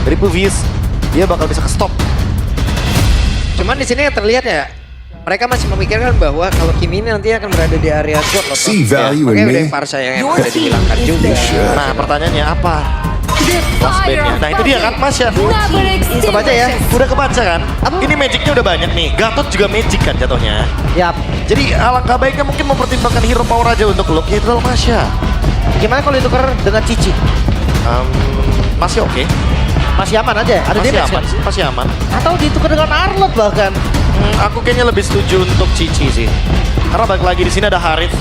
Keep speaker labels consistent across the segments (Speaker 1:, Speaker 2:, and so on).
Speaker 1: dari Puvis, dia bakal bisa ke stop.
Speaker 2: Cuman di sini yang terlihat ya, mereka masih memikirkan bahwa kalau Kim ini nanti akan berada di area short loh.
Speaker 3: See value
Speaker 2: Oke,
Speaker 3: in
Speaker 2: udah
Speaker 3: me.
Speaker 2: Farsa yang udah dihilangkan juga.
Speaker 1: Nah pertanyaannya apa? Last bandnya. Nah itu dia kan Masya.
Speaker 2: Kebaca ya?
Speaker 1: Udah kebaca kan? Ini magicnya udah banyak nih. Gatot juga magic kan jatuhnya.
Speaker 2: Yap.
Speaker 1: Jadi alangkah baiknya mungkin mempertimbangkan hero power aja untuk look, yaitu adalah Masya.
Speaker 2: Gimana kalau ditukar dengan Cici?
Speaker 1: Masih oke.
Speaker 2: Masih aman aja, ada
Speaker 1: Masih
Speaker 2: damage
Speaker 1: aman
Speaker 2: kan?
Speaker 1: sih, masih aman.
Speaker 2: Atau ditukar dengan Arlot bahkan.
Speaker 1: Aku kayaknya lebih setuju untuk Cici sih. Karena balik lagi di sini ada Harith.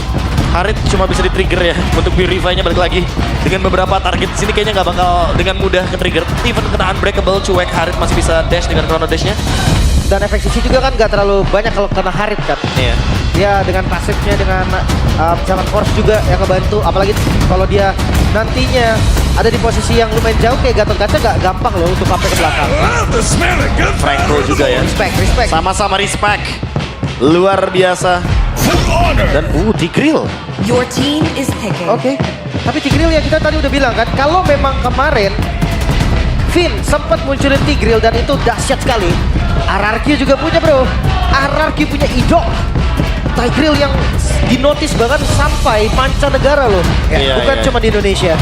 Speaker 1: Harith cuma bisa di-trigger ya untuk purify-nya balik lagi. Dengan beberapa target di sini kayaknya nggak bakal dengan mudah ke-trigger. Even kena unbreakable, cuek Harith masih bisa dash dengan chrono dash-nya.
Speaker 2: Dan efek Cici juga kan nggak terlalu banyak kalau kena Harith kan.
Speaker 1: Iya.
Speaker 2: Dia dengan pasifnya, dengan zaman force juga yang ngebantu. Apalagi kalau dia nantinya ada di posisi yang lumayan jauh kayak Gatot Kaca nggak gampang loh untuk sampai ke belakang.
Speaker 1: Franco juga ya.
Speaker 2: Respect.
Speaker 1: Sama-sama respect. Luar biasa. Dan Tigreal.
Speaker 4: Your team is picking.
Speaker 2: Oke. Tapi Tigreal ya kita tadi udah bilang kan, kalau memang kemarin Finn sempat munculin Tigreal dan itu dahsyat sekali. RRQ juga punya bro. RRQ punya idol. Tigreal yang dinotis bahkan sampai mancanegara loh.
Speaker 1: Iya,
Speaker 2: Bukan
Speaker 1: iya.
Speaker 2: cuma di Indonesia.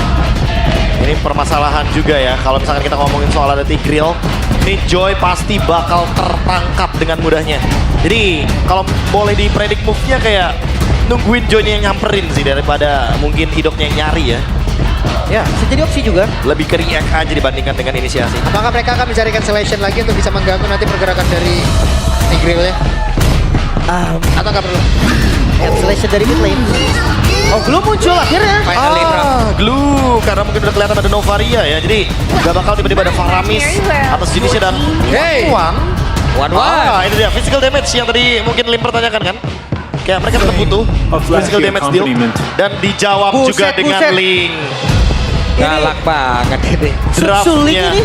Speaker 1: Ini permasalahan juga ya. Kalau misalkan kita ngomongin soal ada Tigreal, ini Joy pasti bakal tertangkap dengan mudahnya. Jadi kalau boleh dipredik move-nya kayak nungguin Joy-nya yang nyamperin sih daripada mungkin hidupnya yang nyari ya.
Speaker 2: Ya, bisa jadi opsi juga.
Speaker 1: Lebih ke react aja dibandingkan dengan inisiasi.
Speaker 2: Apakah mereka akan mencari cancellation lagi untuk bisa mengganggu nanti pergerakan dari Tigreal ya? Atau nggak perlu? Cancellation dari mid lane. Oh, belum muncul akhirnya.
Speaker 4: Finally,
Speaker 1: Glue karena mungkin udah kelihatan ada Novaria ya. Jadi gak bakal tiba-tiba ada Faramis atas jenisnya dan
Speaker 2: Hey!
Speaker 1: One. Ini dia physical damage yang tadi mungkin Lim pertanyakan kan. Kayak mereka tetap butuh physical damage deal. Dan dijawab juga dengan Link.
Speaker 2: Galak banget ini.
Speaker 1: Draftnya.
Speaker 2: Sulit ini.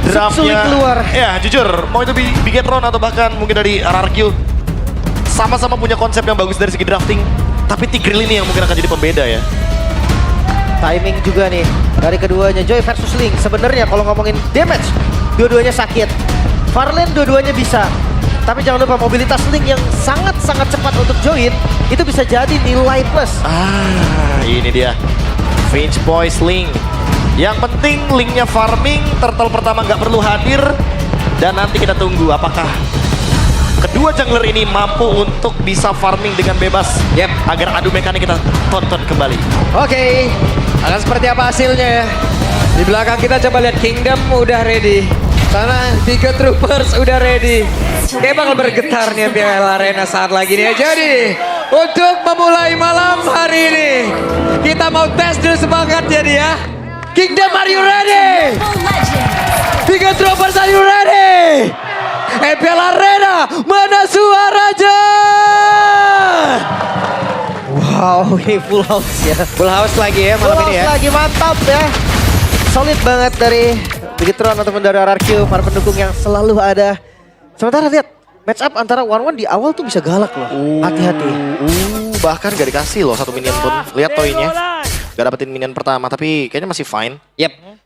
Speaker 2: Sulit keluar.
Speaker 1: Ya jujur, mau itu Bigetron atau bahkan mungkin dari RRQ, sama-sama punya konsep yang bagus dari segi drafting. Tapi Tigreal ini yang mungkin akan jadi pembeda ya.
Speaker 2: Timing juga nih dari keduanya, Joy versus Link. Sebenarnya kalau ngomongin damage, dua-duanya sakit. Farlane dua-duanya bisa. Tapi jangan lupa mobilitas Link yang sangat-sangat cepat untuk join, itu bisa jadi nilai plus.
Speaker 1: Ini dia. Finch Boys Link. Yang penting Linknya farming, turtle pertama nggak perlu hadir. Dan nanti kita tunggu apakah kedua jungler ini mampu untuk bisa farming dengan bebas. Agar adu mekanik kita tonton kembali.
Speaker 2: Oke, akan seperti apa hasilnya ya? Di belakang kita coba lihat Kingdom udah ready. Sana Tiga Troopers udah ready. Kayak bakal bergetar nih Piala Arena saat lagi nih. Jadi untuk memulai malam hari ini, kita mau tes dulu semangatnya dia ya. Kingdom, are you ready? Tiga Troopers, are you ready? MPL Arena, mana suaranya? Wow, ini full house ya. Full house lagi ya malam ini ya. Lagi mantap ya. Solid banget dari Bigetron ataupun dari RRQ, para pendukung yang selalu ada. Sementara lihat match up antara One di awal tuh bisa galak loh. Hati-hati.
Speaker 1: Bahkan gak dikasih loh satu minion pun. Lihat toinya. Gak dapetin minion pertama, tapi kayaknya masih fine.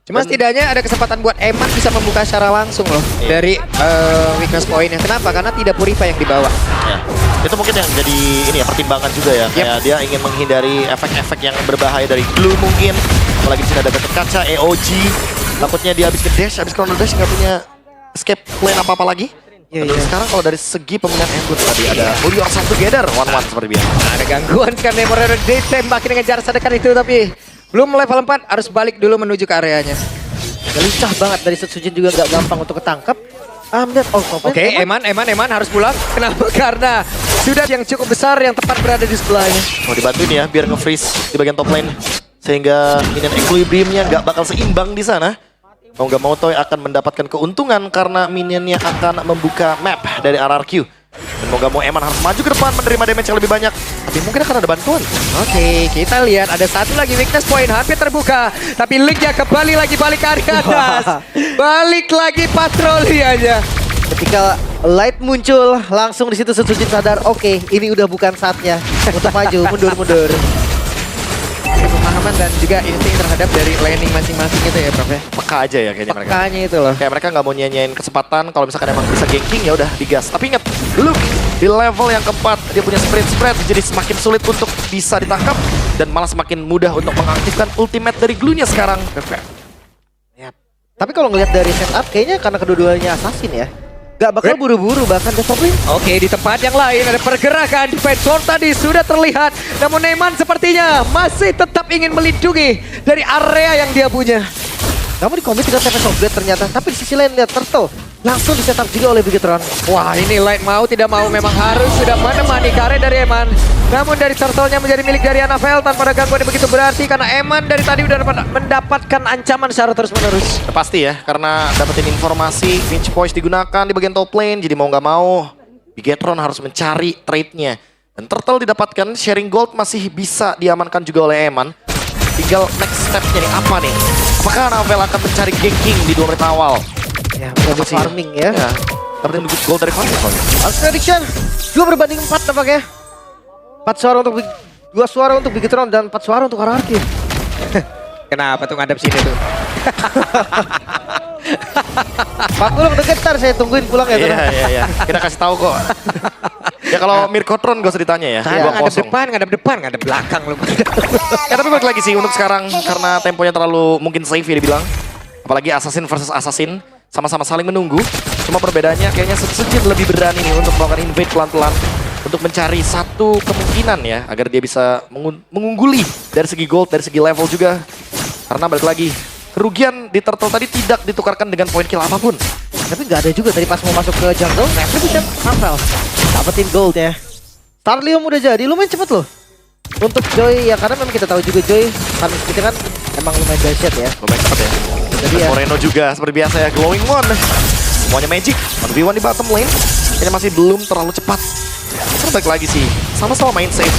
Speaker 2: Cuma setidaknya ada kesempatan buat Eman bisa membuka secara langsung loh dari weakness point-nya. Kenapa? Karena tidak Purify yang dibawa.
Speaker 1: Ya. Itu mungkin yang jadi ini ya pertimbangan juga ya. Kayak dia ingin menghindari efek-efek yang berbahaya dari Glue mungkin. Apalagi di sini ada Gatot Kaca, EOG. Takutnya dia habis ke dash, habis chrono dash nggak punya escape plan apa-apa lagi. Dan sekarang kalau dari segi pemilihan Edward tadi ada Hold Yourself Together, one seperti biasa.
Speaker 2: Ada gangguan kan Memorial ditembakin dengan jarak sedekat itu tapi belum level 4 harus balik dulu menuju ke areanya. Lincah banget dari Setsujin juga nggak gampang untuk ketangkep. Oke, Eman harus pulang. Kenapa? Karena sudah yang cukup besar yang tepat berada di sebelahnya.
Speaker 1: Mau dibantuin ya biar nge-freeze di bagian top lane sehingga minion equilibriumnya nggak bakal seimbang di sana. Mau nggak mau Toy akan mendapatkan keuntungan karena minionnya akan membuka map dari RRQ. Dan mau nggak mau Eman harus maju ke depan menerima damage yang lebih banyak. Tapi mungkin akan ada bantuan.
Speaker 2: Oke, kita lihat ada satu lagi weakness point hampir terbuka. Tapi Linknya kembali lagi balik ke area atas. Balik lagi patroli aja. Ketika light muncul, langsung di situ Setsujin sadar, oke, ini udah bukan saatnya untuk maju, mundur. Eman dan juga insting terhadap dari laning masing-masing itu ya Prof ya.
Speaker 1: Peka aja ya kayaknya mereka.
Speaker 2: Pekanya itu loh.
Speaker 1: Kayak mereka nggak mau nyanyain kesempatan, kalau misalkan emang bisa ganking ya udah digas. Tapi ingat, Luke di level yang keempat dia punya spread, jadi semakin sulit untuk bisa ditangkap dan malah semakin mudah untuk mengaktifkan ultimate dari Glue-nya sekarang.
Speaker 3: Tapi kalau ngelihat dari setup, kayaknya karena kedua-duanya assassin ya. Gak bakal buru-buru bahkan Devoplin.
Speaker 2: Oke, di tempat yang lain ada pergerakan. Defense sword tadi sudah terlihat. Namun Eman sepertinya masih tetap ingin melindungi dari area yang dia punya.
Speaker 3: Namun dikomit dengan Tempest of Blade ternyata. Tapi di sisi lain lihat Turtle langsung disetup juga oleh Bigetron.
Speaker 2: Wah, ini Light mau tidak mau memang harus sudah menemani karet dari Eman. Namun dari Turtle-nya menjadi milik dari Anavel tanpa ada gangguan yang begitu berarti karena Eman dari tadi udah mendapatkan ancaman secara terus-menerus.
Speaker 1: Pasti ya, karena dapetin informasi, Finch Voice digunakan di bagian top lane, jadi mau nggak mau, Bigetron harus mencari trade-nya. Dan Turtle didapatkan, sharing gold masih bisa diamankan juga oleh Eman. Tinggal next step-nya nih, apa nih? Apakah Anavel akan mencari ganking di 2 menit awal?
Speaker 3: Ya, udah farming ya.
Speaker 1: Ya, dapetin gold dari farming soalnya.
Speaker 3: Als prediction 2 berbanding 4 nampaknya. 4 suara untuk 2 suara untuk Bigetron dan 4 suara untuk Hierarchy.
Speaker 2: Kenapa tuh ngadep sini tuh?
Speaker 3: Pak Gulung deket ntar saya tungguin pulang ya.
Speaker 1: Iya. Kita kasih tahu kok. Ya kalau Mirkotron gak usah ditanya ya.
Speaker 2: Saya ngadep
Speaker 1: 2-0.
Speaker 2: depan, ngadep belakang lu.
Speaker 1: Ya tapi balik lagi sih untuk sekarang karena temponya terlalu mungkin safe ya dibilang. Apalagi Assassin versus Assassin sama-sama saling menunggu. Cuma perbedaannya kayaknya Sejin lebih berani nih untuk melakukan invade pelan-pelan. Untuk mencari satu kemungkinan ya agar dia bisa mengungguli dari segi gold, dari segi level juga. Karena balik lagi kerugian di Turtle tadi tidak ditukarkan dengan poin kill apapun.
Speaker 3: Tapi nggak ada juga tadi pas mau masuk ke jungle, Retribution Anavel dapetin gold ya. Starlium udah jadi, lumayan cepet loh. Untuk Joy ya karena memang kita tahu juga Joy farming speednya kan emang lumayan dahsyat ya.
Speaker 1: Lumayan cepat ya.
Speaker 3: Jadi
Speaker 1: Dan
Speaker 3: ya.
Speaker 1: Moreno juga seperti biasa ya, glowing one. Semuanya magic, 1v1 di bottom lane. Kayaknya masih belum terlalu cepat. Terus balik lagi sih, sama-sama main safe.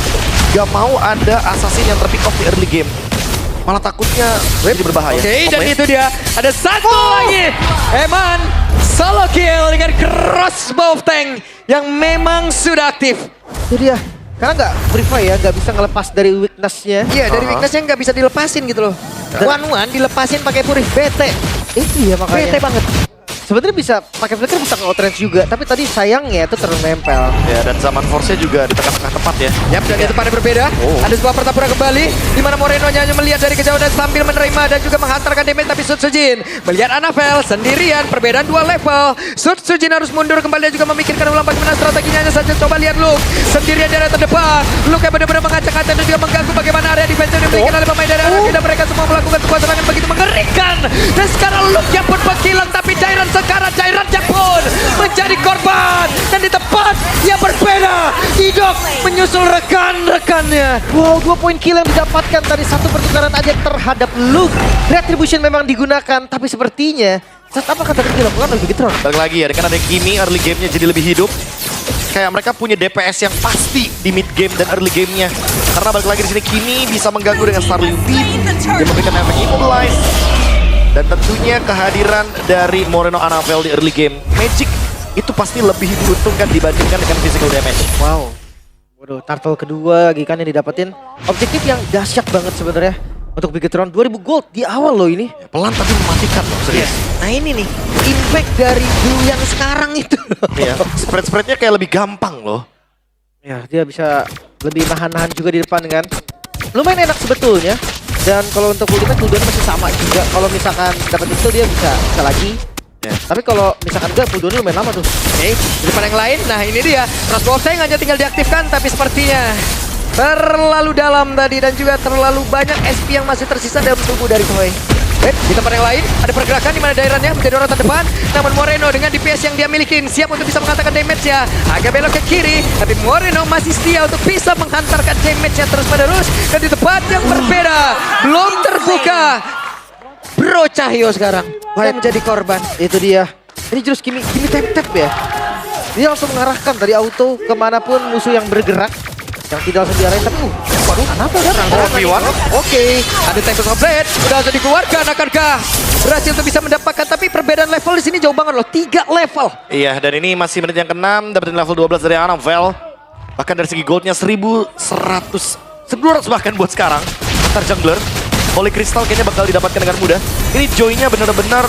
Speaker 1: Gak mau ada assassin yang terpick off di early game. Malah takutnya jadi berbahaya.
Speaker 2: Oke,
Speaker 1: Top
Speaker 2: dan
Speaker 1: lane.
Speaker 2: itu dia. Ada satu lagi. Eman solo kill dengan crossbow tank yang memang sudah aktif.
Speaker 3: Jadi ya, karena nggak free fire ya, nggak bisa ngelepas dari weakness-nya.
Speaker 2: Iya, dari weakness-nya nggak bisa dilepasin gitu loh. One-one dilepasin pakai purif bete.
Speaker 3: Itu ya makanya.
Speaker 2: Bete banget.
Speaker 3: Sebenarnya bisa pakai flicker bisa nge-outrange juga, tapi tadi sayangnya itu terlalu nempel.
Speaker 1: Ya, dan zaman force-nya juga di tengah-tengah tepat ya.
Speaker 2: Yap, dan itu pada berbeda.
Speaker 1: Oh.
Speaker 2: Ada sebuah pertempuran kembali di mana Moreno hanya melihat dari kejauhan dan sambil menerima dan juga menghantarkan damage, tapi Sujin melihat Anavel sendirian, perbedaan 2 level. Sujin harus mundur kembali dan juga memikirkan ulang bagaimana strateginya. Hanya saja coba lihat Luke sendirian di area terdepan. Luke yang benar-benar mengacak-acak dan juga mengganggu bagaimana area defense yang dimiliki oleh pemain dari area kita. Mereka semua melakukan sebuah serangan begitu mengerikan. Dan sekarang Luke yang pun menghilang, tapi Jairan pun menjadi korban. Dan di tempat yang berbeda, Idok menyusul rekan-rekannya.
Speaker 3: Wow, 2 poin kill yang didapatkan dari satu pertukaran aja terhadap Luke. Retribution memang digunakan, tapi sepertinya saat apa kata dilakukan oleh Bigetron?
Speaker 1: Balik lagi ya, karena ada Kimi early game-nya jadi lebih hidup. Kayak mereka punya DPS yang pasti di mid game dan early game-nya. Karena balik lagi di sini Kimi bisa mengganggu dengan Starlight Beam. Dia memberikan efek immobilize. Dan tentunya kehadiran dari Moreno Anavel di early game Magic itu pasti lebih diuntungkan dibandingkan dengan physical damage.
Speaker 3: Wow. Waduh, turtle kedua lagi kan yang didapetin. Objektif yang dahsyat banget sebenarnya untuk Bigetron. 2000 gold di awal loh ini.
Speaker 1: Ya, pelan tapi mematikan loh, serius.
Speaker 2: Nah ini nih, impact dari Blue yang sekarang itu.
Speaker 1: Iya, spread-spreadnya kayak lebih gampang loh.
Speaker 3: Ya, dia bisa lebih nahan-nahan juga di depan kan. Lumayan enak sebetulnya. Dan kalau untuk ultimate cooldown masih sama juga. Kalau misalkan dapat itu dia bisa lagi.
Speaker 1: Ya.
Speaker 3: Tapi kalau misalkan enggak cooldownnya lumayan lama tuh.
Speaker 2: Oke, di depan yang lain, nah ini dia. Crossbow tank hanya tinggal diaktifkan, tapi sepertinya terlalu dalam tadi dan juga terlalu banyak SP yang masih tersisa dalam tubuh dari Koi. Di tempat yang lain, ada pergerakan di mana Dairannya menjadi orang terdepan. Namun Moreno dengan DPS yang dia miliki siap untuk bisa menghantarkan damage-nya. Agak belok ke kiri, tapi Moreno masih setia untuk bisa menghantarkan damage-nya terus-menerus. Dan di tempat yang berbeda, belum terbuka. Bro Cahyo sekarang yang menjadi korban.
Speaker 3: Itu dia. Ini jurus Kimi tap-tap ya. Dia langsung mengarahkan dari auto kemanapun musuh yang bergerak. Yang tidak langsung diarahin, tapi waduh, kenapa kan?
Speaker 2: Oke, ada Tempest of Blade, udah langsung dikeluarkan. Akankah berhasil untuk bisa mendapatkan, tapi perbedaan level di sini jauh banget loh, 3 level.
Speaker 1: Iya, dan ini masih menit yang ke-6, dapetin level 12 dari Anavel. Bahkan dari segi goldnya 1100, 1200 bahkan buat sekarang. Antar jungler. Holy Crystal kayaknya bakal didapatkan dengan mudah. Ini Joy-nya benar-benar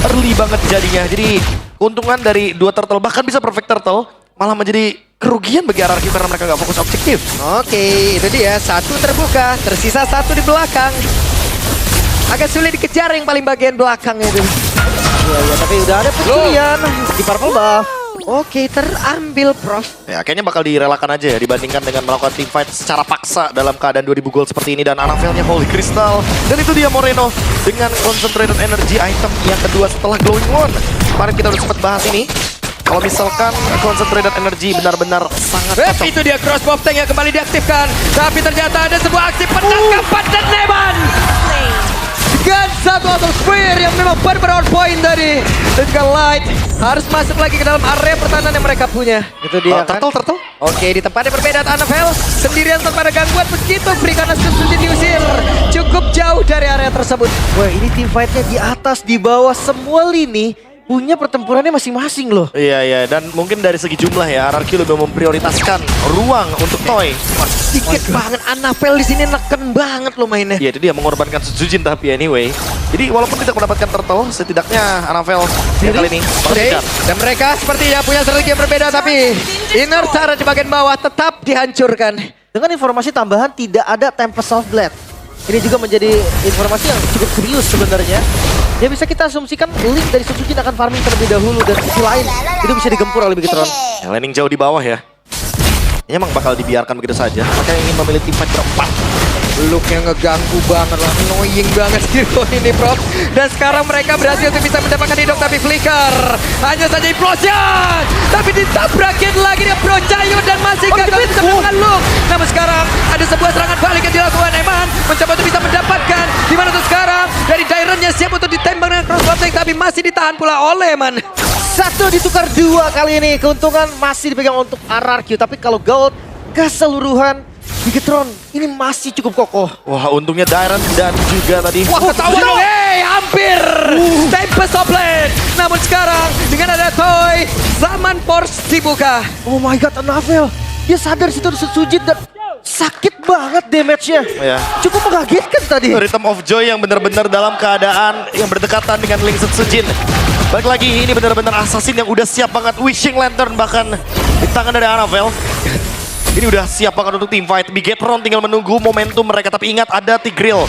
Speaker 1: early banget jadinya. Jadi keuntungan dari 2 turtle, bahkan bisa perfect turtle, malah menjadi kerugian bagi RRQ karena mereka nggak fokus objektif.
Speaker 2: Oke, itu dia. 1 terbuka, tersisa 1 di belakang. Agak sulit dikejar yang paling bagian belakang itu.
Speaker 3: Iya, tapi udah ada pencurian di purple buff.
Speaker 2: Oke, terambil Prof.
Speaker 1: Ya, kayaknya bakal direlakan aja ya dibandingkan dengan melakukan team fight secara paksa dalam keadaan 2000 gold seperti ini dan Anavelnya Holy Crystal. Dan itu dia Moreno dengan concentrated energy item yang kedua setelah glowing one. Kemarin kita udah sempat bahas ini. Kalau misalkan concentrated energy benar-benar sangat cocok.
Speaker 2: Itu dia crossbow tank yang kembali diaktifkan. Tapi ternyata ada sebuah aksi penangkapan dan Neman. Dengan 1 auto spear yang memang benar-benar on point tadi. Dan juga Light harus masuk lagi ke dalam area pertahanan yang mereka punya.
Speaker 3: Itu dia kan.
Speaker 1: Turtle.
Speaker 2: Oke, di tempatnya berbeda Anavel sendirian tanpa ada gangguan begitu free karena sudah diusir cukup jauh dari area tersebut.
Speaker 3: Wah, ini team fight-nya di atas, di bawah, semua lini punya pertempurannya masing-masing loh.
Speaker 1: Iya, dan mungkin dari segi jumlah ya, RRQ lebih memprioritaskan ruang untuk Toy.
Speaker 2: Dikit banget Anavel di sini neken banget loh mainnya.
Speaker 1: Iya, itu dia mengorbankan Sujin tapi anyway. Jadi walaupun tidak mendapatkan turtle, setidaknya Anavel kali ini bakal
Speaker 2: Oke,
Speaker 1: kejar.
Speaker 2: dan mereka sepertinya punya strategi yang berbeda tapi inner cara di bagian bawah tetap dihancurkan.
Speaker 3: Dengan informasi tambahan tidak ada Tempest of Blade. Ini juga menjadi informasi yang cukup serius sebenarnya. Ya bisa kita asumsikan Link dari Sujin akan farming terlebih dahulu dan sisi lain itu bisa digempur oleh Bigetron.
Speaker 1: Ya, landing jauh di bawah ya. Ini emang bakal dibiarkan begitu saja. Makanya ingin memilih team fight berempat.
Speaker 2: Look yang ngeganggu banget lah, annoying banget hero ini Prof. Dan sekarang mereka berhasil untuk bisa mendapatkan hidup tapi flicker. Hanya saja implosion. Tapi ditabrakin lagi dia Bro Cayo dan masih gagal bisa mendapatkan Luke. Namun sekarang ada sebuah serangan balik yang dilakukan Eman. Mencoba untuk bisa mendapatkan. Dimana tuh sekarang dari Dairon-nya siap untuk ditembak dengan crossbow tank tapi masih ditahan pula oleh Eman.
Speaker 3: 1 ditukar 2 kali ini. Keuntungan masih dipegang untuk RRQ. Tapi kalau gold keseluruhan Bigetron ini masih cukup kokoh.
Speaker 1: Wah, untungnya Dairon dan juga tadi.
Speaker 2: Wah, ketahuan dong. Hampir. Tempest of Blade. Namun sekarang dengan ada Toy, zaman Force dibuka.
Speaker 3: Oh my god, Anavel. Dia sadar situ ada Sujin dan sakit banget damage-nya.
Speaker 1: Ya.
Speaker 3: Cukup mengagetkan tadi.
Speaker 1: Rhythm of Joy yang benar-benar dalam keadaan yang berdekatan dengan Link Sujin. Balik lagi, ini benar-benar assassin yang udah siap banget. Wishing Lantern bahkan di tangan dari Anavel. Ini udah siap banget untuk team fight. Bigetron tinggal menunggu momentum mereka. Tapi ingat ada Tigreal.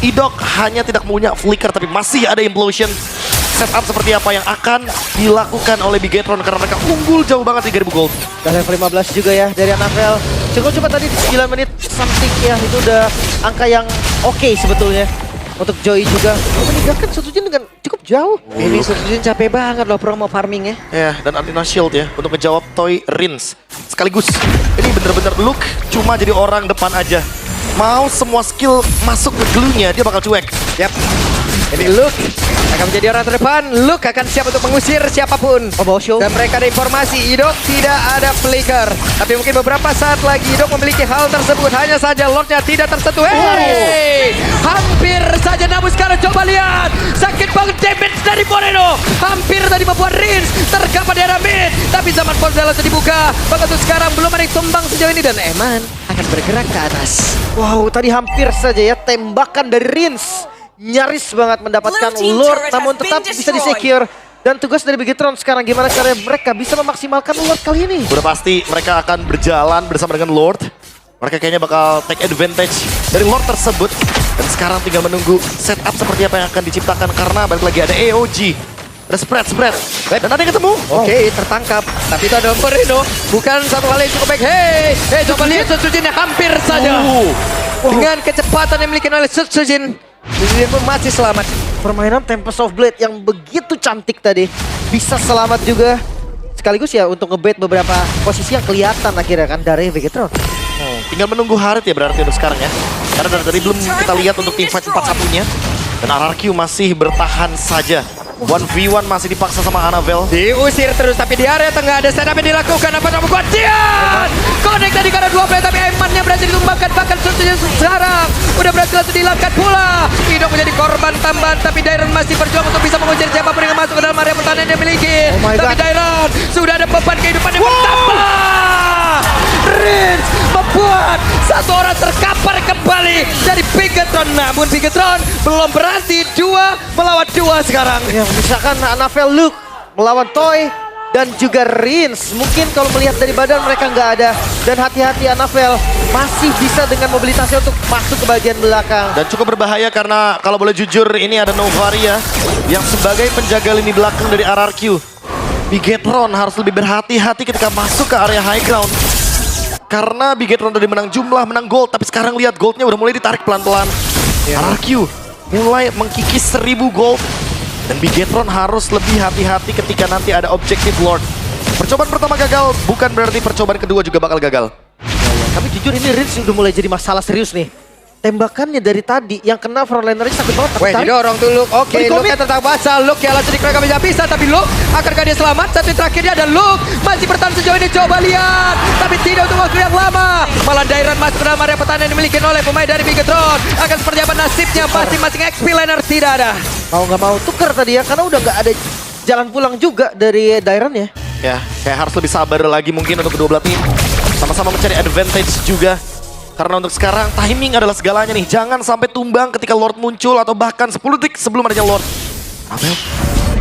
Speaker 1: Idok hanya tidak punya flicker tapi masih ada implosion. Setup seperti apa yang akan dilakukan oleh Bigetron karena mereka unggul jauh banget 3000 gold.
Speaker 3: Udah level 15 juga ya dari Anavel. Cukup cepat tadi 9 menit something ya. Itu udah angka yang oke sebetulnya. Untuk Joy juga meninggalkan Sujin dengan cukup jauh.
Speaker 2: Ini Sujin capek banget loh promo farmingnya.
Speaker 1: Ya, dan Antina Shield ya untuk menjawab Toy Rins. Sekaligus ini bener-bener Luke cuma jadi orang depan aja. Mau semua skill masuk ke glue-nya, dia bakal cuek.
Speaker 2: Yap. Ini Luke akan menjadi orang terdepan. Luke akan siap untuk mengusir siapapun.
Speaker 3: Oh, bawa show.
Speaker 2: Dan mereka ada informasi Idok tidak ada flicker. Tapi mungkin beberapa saat lagi Idok memiliki hal tersebut. Hanya saja Lordnya tidak tersentuh. Hey! Hampir saja namun sekarang coba lihat. Sakit banget damage dari Moreno. Hampir tadi membuat Rins tergapa di area mid. Tapi zaman Forza langsung dibuka. Bahkan untuk sekarang belum ada yang tumbang sejauh ini. Dan Eman akan bergerak ke atas.
Speaker 3: Wow, tadi hampir saja ya tembakan dari Rins. Nyaris banget mendapatkan
Speaker 4: Blue team
Speaker 3: Lord
Speaker 4: turret
Speaker 3: namun
Speaker 4: has
Speaker 3: tetap
Speaker 4: been
Speaker 3: bisa
Speaker 4: destroyed.
Speaker 3: di-secure. Dan tugas dari Bigetron sekarang gimana caranya mereka bisa memaksimalkan Lord kali ini.
Speaker 1: Udah pasti mereka akan berjalan bersama dengan Lord. Mereka kayaknya bakal take advantage dari Lord tersebut. Dan sekarang tinggal menunggu setup seperti apa yang akan diciptakan. Karena balik lagi ada AOG. Ada spread. Dan ada yang ketemu.
Speaker 2: Oke, tertangkap. Tapi itu ada Moreno. Bukan satu hal yang cukup baik. Hey, coba lihat Sujin hampir saja. Dengan kecepatan yang dimiliki oleh Sujin pun masih selamat.
Speaker 3: Permainan Tempest of Blade yang begitu cantik tadi bisa selamat juga. Sekaligus ya untuk ngebait beberapa posisi yang kelihatan akhirnya kan dari Bigetron.
Speaker 1: Tinggal menunggu Harit ya berarti untuk sekarang ya. Karena dari tadi belum kita lihat untuk team fight 4-1-nya. Dan RRQ masih bertahan saja. 1v1 masih dipaksa sama Anavel.
Speaker 2: Diusir terus tapi di area tengah ada setup yang dilakukan. Apa yang membuat Tian? Connect tadi karena 2 play tapi Eman-nya berhasil ditumbangkan. Bahkan Sujin sekarang udah berhasil langsung dilangkat pula. Idok menjadi korban tambahan tapi Dairon masih berjuang untuk bisa mengusir siapapun yang masuk ke dalam area pertahanan yang dia miliki.
Speaker 3: Oh my
Speaker 2: Tapi
Speaker 3: God.
Speaker 2: Dairon sudah ada beban kehidupan yang bertambah. Rins membuat Satu orang terkapar kembali dari Bigetron. Namun Bigetron belum berhenti. 2 melawan 2 sekarang.
Speaker 3: Ya, misalkan Anavel Luke melawan Toy dan juga Rins. Mungkin kalau melihat dari badan mereka nggak ada. Dan hati-hati Anavel masih bisa dengan mobilitasnya untuk masuk ke bagian belakang.
Speaker 1: Dan cukup berbahaya karena kalau boleh jujur ini ada Novaria yang sebagai penjaga lini belakang dari RRQ. Bigetron harus lebih berhati-hati ketika masuk ke area high ground. Karena Bigetron tadi menang jumlah, menang gold. Tapi sekarang lihat goldnya udah mulai ditarik pelan-pelan. RRQ mulai mengkikis 1000 gold. Dan Bigetron harus lebih hati-hati ketika nanti ada objektif Lord. Percobaan pertama gagal, bukan berarti percobaan kedua juga bakal gagal.
Speaker 3: Tapi jujur ini Rins udah mulai jadi masalah serius nih. Tembakannya dari tadi yang kena frontlinernya sakit banget.
Speaker 2: Weh, didorong tuh Luke. Oke, Luke yang tentang basah. Luke yang langsung dikerahkan bisa. Tapi Luke, akankah dia selamat? Satu yang terakhirnya ada Luke. Masih bertahan sejauh ini. Coba lihat. Tapi tidak untuk waktu yang lama. Malah Dairan masuk ke dalam area pertahanan yang dimiliki oleh pemain dari Bigetron. Akan seperti apa nasibnya? Masing-masing XP liner tidak ada.
Speaker 3: Mau nggak mau tuker tadi ya. Karena udah nggak ada jalan pulang juga dari Dairan ya.
Speaker 1: Ya, kayak harus lebih sabar lagi mungkin untuk kedua belah tim. Sama-sama mencari advantage juga. Karena untuk sekarang timing adalah segalanya nih. Jangan sampai tumbang ketika Lord muncul atau bahkan 10 detik sebelum adanya Lord. Anavel,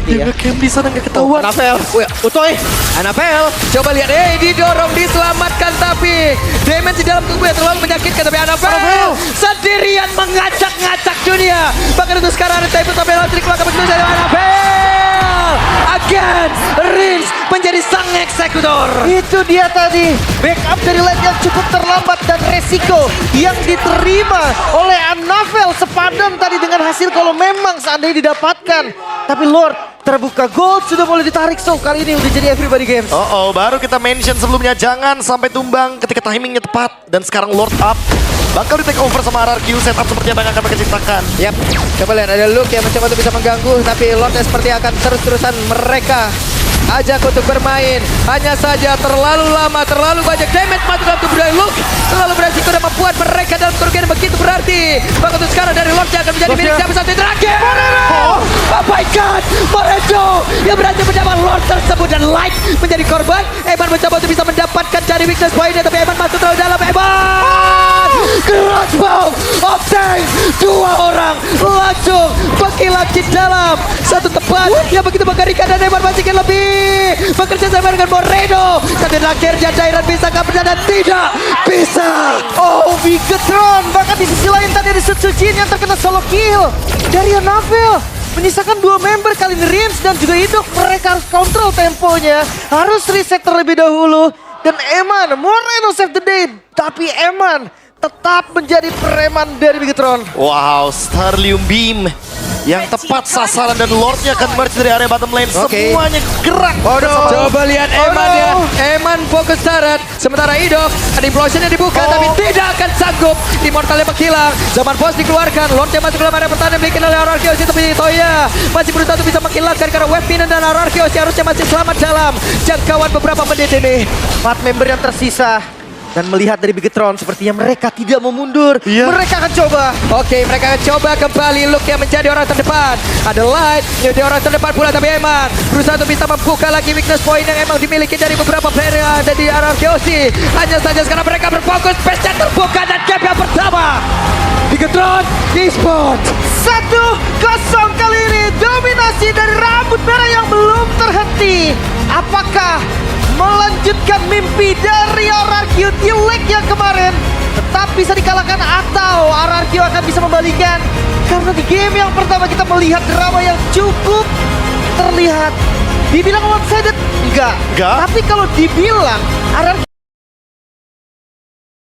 Speaker 1: dia nge-camp di sana nggak ketahuan.
Speaker 3: Anavel, Utoy.
Speaker 2: Anavel, coba lihat. Didorong, diselamatkan. Tapi damage di dalam tubuhnya terlalu menyakitkan. Tapi Anavel sendirian mengacak-ngacak dunia. Bahkan untuk sekarang ada Typhoon tapi Electric Clock begitu saja. Anavel again, Rins menjadi sang eksekutor.
Speaker 3: Itu dia tadi, backup dari lane yang cukup terlambat dan resiko yang diterima oleh Anavel sepadan tadi dengan hasil kalau memang seandainya didapatkan. Tapi Lord terbuka gold sudah mulai ditarik, so kali ini udah jadi everybody games.
Speaker 1: Baru kita mention sebelumnya jangan sampai tumbang ketika timingnya tepat. Dan sekarang Lord up. Bakal di take over sama RRQ, setup seperti apa yang akan mereka ciptakan.
Speaker 2: Yap, coba lihat ada Luke yang mencoba untuk bisa mengganggu. Tapi Lordnya seperti akan terus-terusan mereka ajak untuk bermain. Hanya saja terlalu lama, terlalu banyak damage masuk dalam tubuh dari Luke. Terlalu beresiko dan membuat mereka dalam kerugian begitu berarti. Bahkan untuk sekarang dari Lord yang akan menjadi milik siapa satu yang terakhir. Oh my god, Moredo yang berhasil mendapat Lord tersebut dan Light menjadi korban. Eman mencoba untuk bisa mendapatkan dari weakness point-nya, tapi Eman masuk terlalu dalam. Eman crossbow of tank, 2 orang langsung berkilat di dalam satu tempat yang begitu mengerikan. Dan Eman masih ingin lebih bekerja sama dengan Moredo. Tapi akhirnya Dairan bisa kabur dan tidak bisa.
Speaker 3: Oh, Bigetron, bahkan di sisi lain tadi ada Sutsujin yang terkena solo kill dari Anavel. Menyisakan 2 member kali ini Rins dan juga Hidup. Mereka harus kontrol temponya, harus reset terlebih dahulu. Dan Eman, Moreno save the day. Tapi Eman tetap menjadi preman dari Bigetron.
Speaker 1: Wow, Starlium Beam yang tepat sasaran dan Lordnya akan merge dari area bottom lane.
Speaker 2: Oke.
Speaker 1: Semuanya gerak.
Speaker 2: Coba lihat Eman ya. Eman fokus syarat. Sementara Idok, ada implosion yang dibuka tapi tidak akan sanggup. Immortalnya menghilang. Zaman bos dikeluarkan. Lordnya masuk ke dalam area pertahanan dimiliki oleh RRQ. Tapi Toya masih berusaha untuk bisa menghilangkan karena Wave Minion dan RRQ harusnya masih selamat dalam jangkauan beberapa menit ini.
Speaker 3: 4 member yang tersisa. Dan melihat dari Bigetron sepertinya mereka tidak mau mundur. Mereka akan coba.
Speaker 2: Oke, mereka akan coba kembali. Luke yang menjadi orang terdepan. Ada Light menjadi orang terdepan pula. Tapi Eman berusaha untuk bisa membuka lagi weakness point yang emang dimiliki dari beberapa player yang ada di RRQC. Hanya saja sekarang mereka berfokus. Space-nya terbuka dan gap yang pertama. Bigetron Esports
Speaker 3: 1-0 kali ini. Dominasi dari rambut merah yang belum terhenti. Apakah melanjutkan mimpi dari RRQ di leg yang kemarin tetap bisa dikalahkan atau RRQ akan bisa membalikan? Karena di game yang pertama kita melihat drama yang cukup terlihat. Dibilang one-sided? Enggak. Tapi kalau dibilang RRQ